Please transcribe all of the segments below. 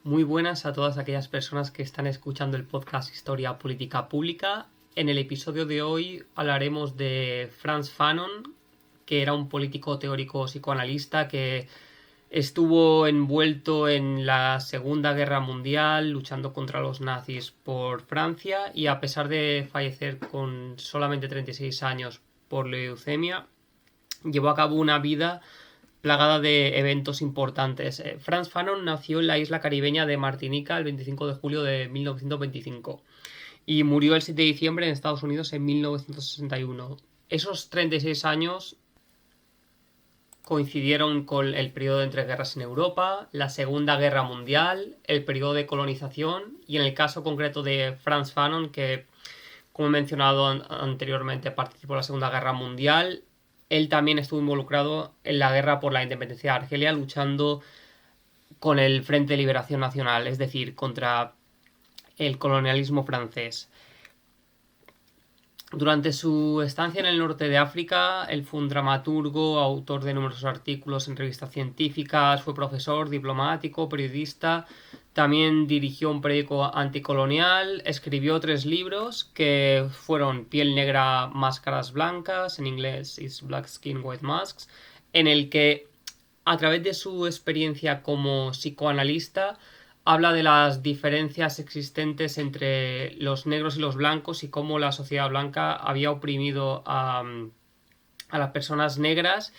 Muy buenas a todas aquellas personas que están escuchando el podcast Historia Política Pública. En el episodio de hoy hablaremos de Frantz Fanon, que era un político teórico psicoanalista que estuvo envuelto en la Segunda Guerra Mundial luchando contra los nazis por Francia y a pesar de fallecer con solamente 36 años por leucemia, llevó a cabo una vida plagada de eventos importantes. Frantz Fanon nació en la isla caribeña de Martinica el 25 de julio de 1925 y murió el 7 de diciembre en Estados Unidos en 1961. Esos 36 años coincidieron con el periodo de entreguerras en Europa, la Segunda Guerra Mundial, el periodo de colonización y en el caso concreto de Frantz Fanon, que como he mencionado anteriormente participó en la Segunda Guerra Mundial, él también estuvo involucrado en la guerra por la independencia de Argelia, luchando con el Frente de Liberación Nacional, es decir, contra el colonialismo francés. Durante su estancia en el norte de África, él fue un dramaturgo, autor de numerosos artículos en revistas científicas, fue profesor, diplomático, periodista, también dirigió un periódico anticolonial, escribió 3 libros que fueron Piel Negra, Máscaras Blancas, en inglés Is Black Skin, White Masks, en el que a través de su experiencia como psicoanalista habla de las diferencias existentes entre los negros y los blancos y cómo la sociedad blanca había oprimido a las personas negras.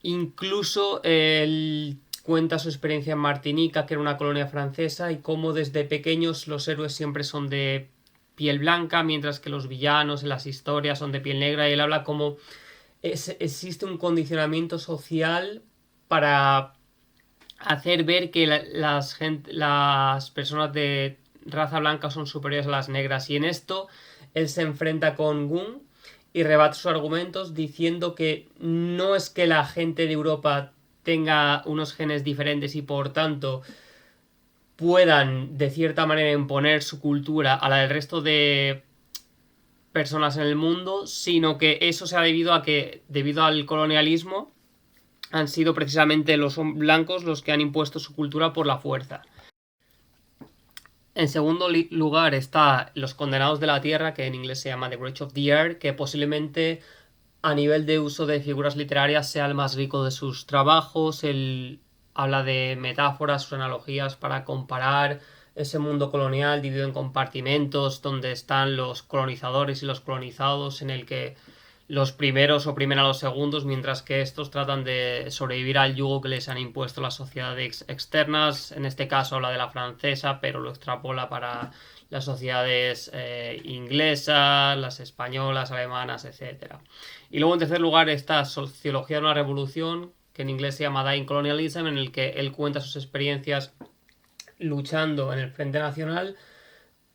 Incluso él cuenta su experiencia en Martinica, que era una colonia francesa, y cómo desde pequeños los héroes siempre son de piel blanca, mientras que los villanos en las historias son de piel negra. Y él habla cómo existe un condicionamiento social para hacer ver que las personas de raza blanca son superiores a las negras. Y en esto él se enfrenta con Gunn y rebate sus argumentos diciendo que no es que la gente de Europa tenga unos genes diferentes y por tanto puedan de cierta manera imponer su cultura a la del resto de personas en el mundo, sino que eso se ha debido a que, debido al colonialismo, han sido precisamente los blancos los que han impuesto su cultura por la fuerza. En segundo lugar está Los Condenados de la Tierra, que en inglés se llama The Wretch of the Earth, que posiblemente a nivel de uso de figuras literarias sea el más rico de sus trabajos. Él habla de metáforas, sus analogías para comparar ese mundo colonial dividido en compartimentos donde están los colonizadores y los colonizados, en el que los primeros oprimen a los segundos, mientras que estos tratan de sobrevivir al yugo que les han impuesto las sociedades externas. En este caso habla de la francesa, pero lo extrapola para las sociedades inglesas, las españolas, alemanas, etc. Y luego en tercer lugar está Sociología de una Revolución, que en inglés se llama Dying Colonialism, en el que él cuenta sus experiencias luchando en el Frente Nacional.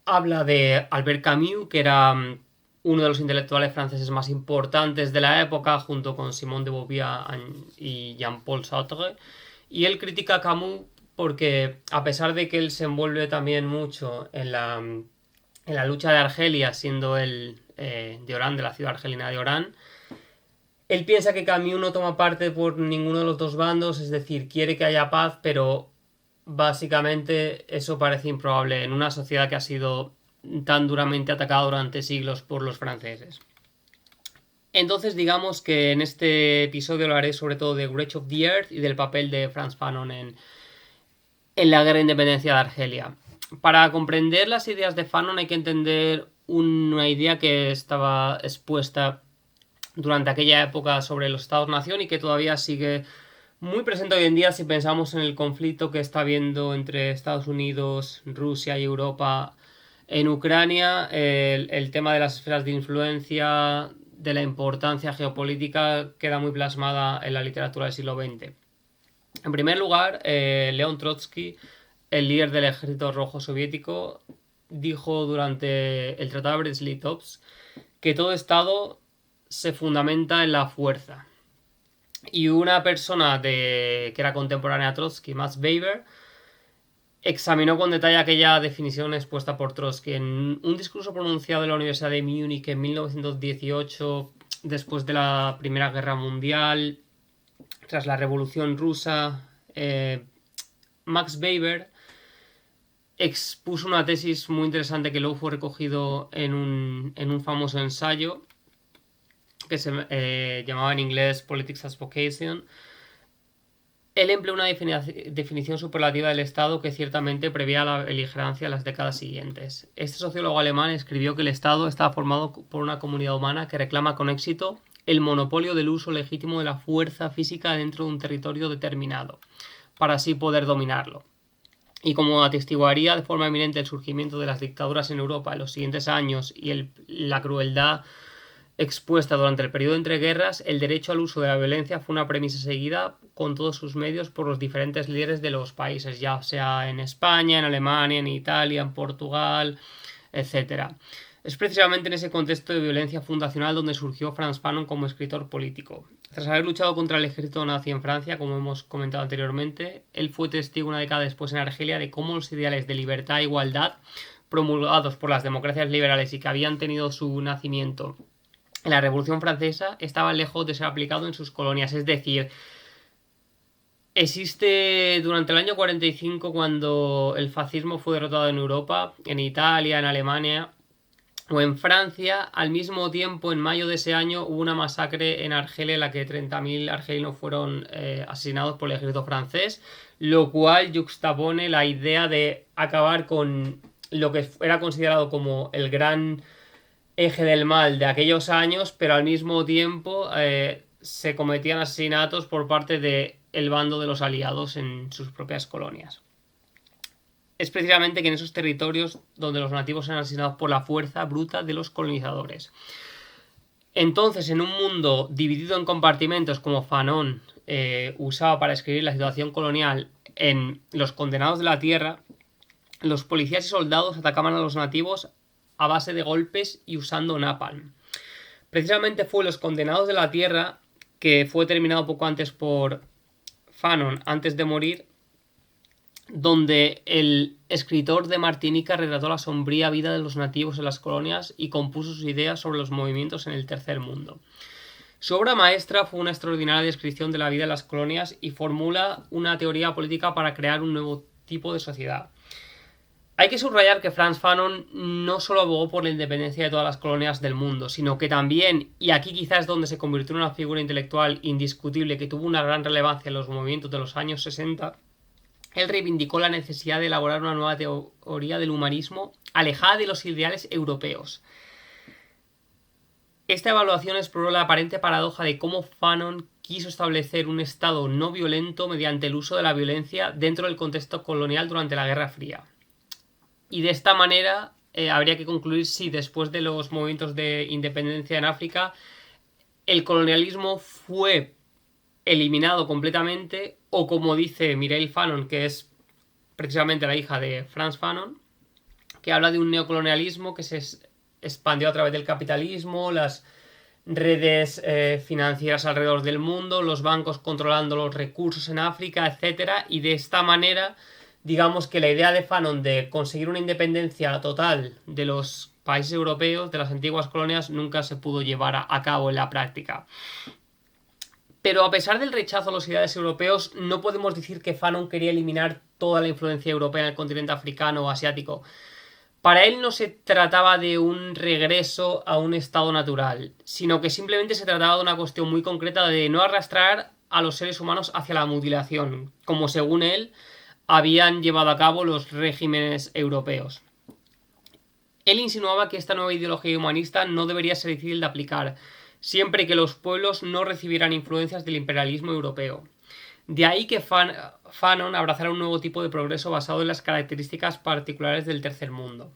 Habla de Albert Camus, que era uno de los intelectuales franceses más importantes de la época, junto con Simone de Beauvoir y Jean-Paul Sartre. Y él critica a Camus porque, a pesar de que él se envuelve también mucho en la lucha de Argelia, siendo él de Orán, de la ciudad argelina de Orán, él piensa que Camus no toma parte por ninguno de los dos bandos, es decir, quiere que haya paz, pero básicamente eso parece improbable en una sociedad que ha sido tan duramente atacada durante siglos por los franceses. Entonces digamos que en este episodio hablaré sobre todo de Wretch of the Earth y del papel de Frantz Fanon en la guerra de independencia de Argelia. Para comprender las ideas de Fanon hay que entender una idea que estaba expuesta durante aquella época sobre los Estados-nación y que todavía sigue muy presente hoy en día si pensamos en el conflicto que está habiendo entre Estados Unidos, Rusia y Europa en Ucrania, el tema de las esferas de influencia, de la importancia geopolítica, queda muy plasmada en la literatura del siglo XX. En primer lugar, León Trotsky, el líder del Ejército Rojo Soviético, dijo durante el Tratado de Brest-Litovsk que todo Estado se fundamenta en la fuerza. Y una persona que era contemporánea a Trotsky, Max Weber, examinó con detalle aquella definición expuesta por Trotsky en un discurso pronunciado en la Universidad de Múnich en 1918, después de la Primera Guerra Mundial, tras la Revolución Rusa. Max Weber expuso una tesis muy interesante que luego fue recogido en un famoso ensayo que se llamaba en inglés Politics as Vocation. Él empleó una definición superlativa del Estado que ciertamente preveía la beligerancia en las décadas siguientes. Este sociólogo alemán escribió que el Estado estaba formado por una comunidad humana que reclama con éxito el monopolio del uso legítimo de la fuerza física dentro de un territorio determinado, para así poder dominarlo. Y como atestiguaría de forma eminente el surgimiento de las dictaduras en Europa en los siguientes años y la crueldad expuesta durante el periodo entre guerras, el derecho al uso de la violencia fue una premisa seguida con todos sus medios por los diferentes líderes de los países, ya sea en España, en Alemania, en Italia, en Portugal, etc. Es precisamente en ese contexto de violencia fundacional donde surgió Frantz Fanon como escritor político. Tras haber luchado contra el ejército nazi en Francia, como hemos comentado anteriormente, él fue testigo una década después en Argelia de cómo los ideales de libertad e igualdad promulgados por las democracias liberales y que habían tenido su nacimiento en la Revolución Francesa estaban lejos de ser aplicados en sus colonias. Es decir, existe durante el año 45, cuando el fascismo fue derrotado en Europa, en Italia, en Alemania o en Francia, al mismo tiempo, en mayo de ese año, hubo una masacre en Argelia en la que 30.000 argelinos fueron asesinados por el ejército francés, lo cual yuxtapone la idea de acabar con lo que era considerado como el gran eje del mal de aquellos años, pero al mismo tiempo se cometían asesinatos por parte del bando de los aliados en sus propias colonias. Es precisamente que en esos territorios donde los nativos eran asesinados por la fuerza bruta de los colonizadores. Entonces, en un mundo dividido en compartimentos, como Fanon usaba para escribir la situación colonial en Los Condenados de la Tierra, los policías y soldados atacaban a los nativos a base de golpes y usando napalm. Precisamente fue Los Condenados de la Tierra, que fue terminado poco antes por Fanon, antes de morir, donde el escritor de Martinica retrató la sombría vida de los nativos en las colonias y compuso sus ideas sobre los movimientos en el tercer mundo. Su obra maestra fue una extraordinaria descripción de la vida en las colonias y formula una teoría política para crear un nuevo tipo de sociedad. Hay que subrayar que Frantz Fanon no solo abogó por la independencia de todas las colonias del mundo, sino que también, y aquí quizás es donde se convirtió en una figura intelectual indiscutible que tuvo una gran relevancia en los movimientos de los años 60, él reivindicó la necesidad de elaborar una nueva teoría del humanismo alejada de los ideales europeos. Esta evaluación exploró la aparente paradoja de cómo Fanon quiso establecer un estado no violento mediante el uso de la violencia dentro del contexto colonial durante la Guerra Fría. Y de esta manera habría que concluir si después de los movimientos de independencia en África el colonialismo fue eliminado completamente, o como dice Mireille Fanon, que es precisamente la hija de Frantz Fanon, que habla de un neocolonialismo que se expandió a través del capitalismo, las redes financieras alrededor del mundo, los bancos controlando los recursos en África, etc. Y de esta manera, digamos que la idea de Fanon de conseguir una independencia total de los países europeos, de las antiguas colonias, nunca se pudo llevar a cabo en la práctica. Pero a pesar del rechazo a los ideales europeos, no podemos decir que Fanon quería eliminar toda la influencia europea en el continente africano o asiático. Para él no se trataba de un regreso a un estado natural, sino que simplemente se trataba de una cuestión muy concreta de no arrastrar a los seres humanos hacia la mutilación, como según él habían llevado a cabo los regímenes europeos. Él insinuaba que esta nueva ideología humanista no debería ser difícil de aplicar, siempre que los pueblos no recibieran influencias del imperialismo europeo. De ahí que Fanon abrazara un nuevo tipo de progreso basado en las características particulares del tercer mundo.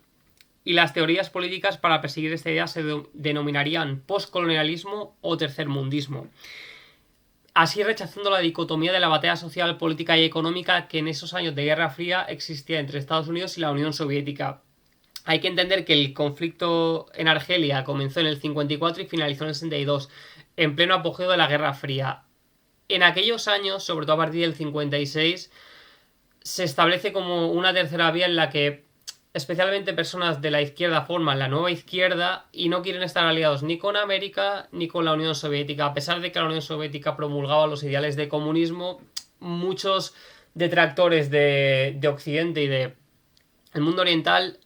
Y las teorías políticas para perseguir esta idea se denominarían postcolonialismo o tercermundismo, así rechazando la dicotomía de la batalla social, política y económica que en esos años de Guerra Fría existía entre Estados Unidos y la Unión Soviética. Hay que entender que el conflicto en Argelia comenzó en el 54 y finalizó en el 62, en pleno apogeo de la Guerra Fría. En aquellos años, sobre todo a partir del 56, se establece como una tercera vía en la que especialmente personas de la izquierda forman la nueva izquierda y no quieren estar aliados ni con América ni con la Unión Soviética. A pesar de que la Unión Soviética promulgaba los ideales de comunismo, muchos detractores de Occidente y de el mundo oriental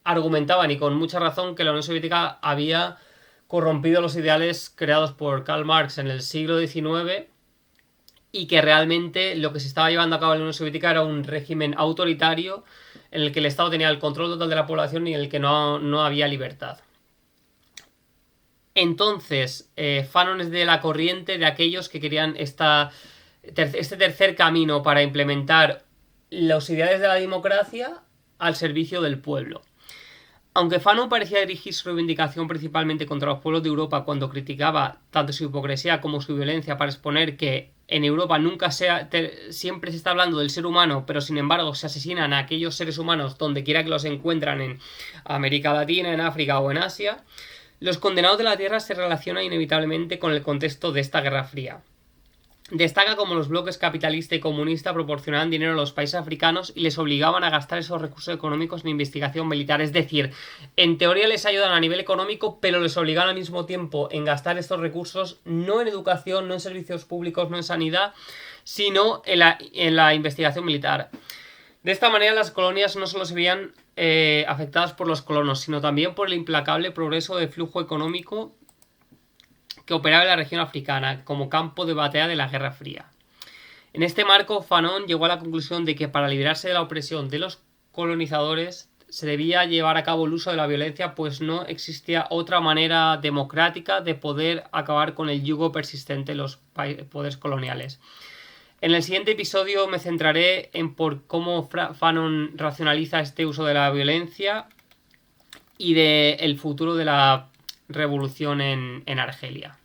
argumentaban, y con mucha razón, que la Unión Soviética había corrompido los ideales creados por Karl Marx en el siglo XIX y que realmente lo que se estaba llevando a cabo en la Unión Soviética era un régimen autoritario en el que el Estado tenía el control total de la población y en el que no había libertad. Entonces, Fanon es de la corriente de aquellos que querían este tercer camino para implementar los ideales de la democracia al servicio del pueblo. Aunque Fanon parecía dirigir su reivindicación principalmente contra los pueblos de Europa cuando criticaba tanto su hipocresía como su violencia para exponer que en Europa siempre se está hablando del ser humano, pero sin embargo se asesinan a aquellos seres humanos donde quiera que los encuentran, en América Latina, en África o en Asia, los condenados de la tierra se relacionan inevitablemente con el contexto de esta Guerra Fría. Destaca cómo los bloques capitalista y comunista proporcionaban dinero a los países africanos y les obligaban a gastar esos recursos económicos en investigación militar. Es decir, en teoría les ayudan a nivel económico, pero les obligan al mismo tiempo en gastar estos recursos no en educación, no en servicios públicos, no en sanidad, sino en la investigación militar. De esta manera las colonias no solo se veían afectadas por los colonos, sino también por el implacable progreso de flujo económico que operaba en la región africana como campo de batalla de la Guerra Fría. En este marco, Fanon llegó a la conclusión de que para liberarse de la opresión de los colonizadores se debía llevar a cabo el uso de la violencia, pues no existía otra manera democrática de poder acabar con el yugo persistente de los poderes coloniales. En el siguiente episodio me centraré en por cómo Fanon racionaliza este uso de la violencia y del futuro de la revolución en Argelia.